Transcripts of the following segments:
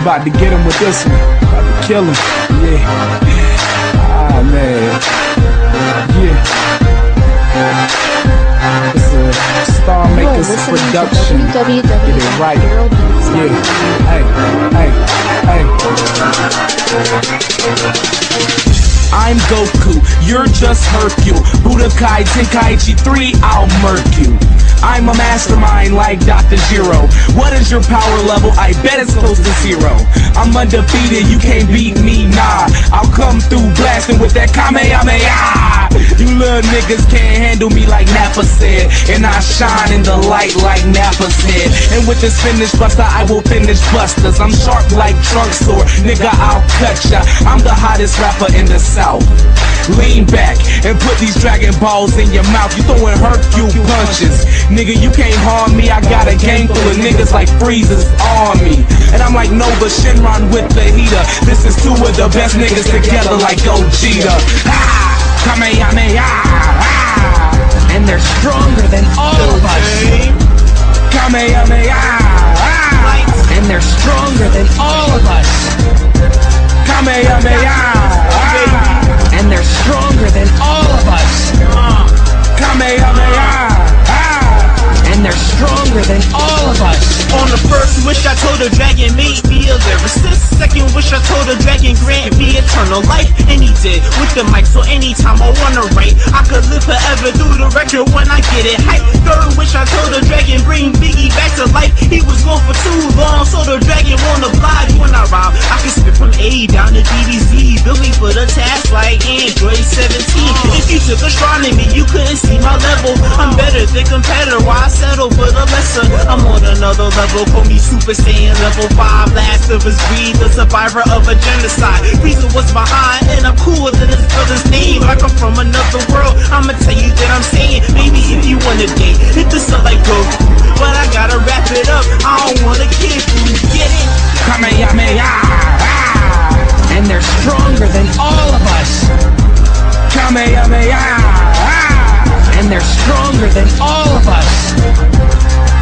about to get him with this one. About to kill him. Yeah. Ah, man. Yeah. It's a Star Makers production. Get it right. Yeah. Hey. I'm Goku, you're just Hercule. Budokai Tenkaichi 3, I'll murk you. I'm a mastermind like Dr. Zero. What is your power level? I bet it's close to 0. I'm undefeated, you can't beat me, nah. I'll come through blasting with that Kamehameha. You little niggas can't handle me like Nappa said. And I shine in the light like Nappa's head. And with this finish buster, I will finish busters. I'm sharp like Trunk Sword, nigga, I'll cut ya. I'm the hottest rapper in the South. Lean back and put these Dragon Balls in your mouth. You throwing Hercule punches. Nigga, you can't harm me. I got a gang full of niggas like Frieza's army. And I'm like Nova Shinron with the heater. This is two of the best niggas together like Gogeta. Ah! Kamehameha! Ah! And they're stronger than all of us. Kamehameha! Ah! And they're stronger than all of us. Kamehameha! Ah! And they're stronger than all of us. Kamehameha! And they're stronger than all of us. On the first wish I told the dragon make me a lyricist. Second wish I told the dragon grant me eternal life. And he did with the mic, so anytime I wanna write I could live forever through the record when I get it hype. Third wish I told the dragon bring Biggie back to life. He was gone for too long, so the dragon won't oblige when I rhyme. I can spit from A down to DDZ, built me for the task like Android 17. If you took astronomy, you couldn't see my level. I'm better than competitor, why I settle for the lesser. I'm on another level, call me Super Saiyan level 5. Last of his breed, the survivor of a genocide. Reason was behind, and I'm cooler than his brother's name. Like I'm from another world, I'ma tell you that I'm saying. Maybe if you wanna date, hit this up like Goku. But I gotta wrap it up, I don't wanna kid you, get it? Kamehameha! And they're stronger than all of us. Kamehameha! And they're stronger than all of us.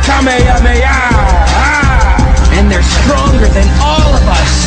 Kamehameha! And they're stronger than all of us.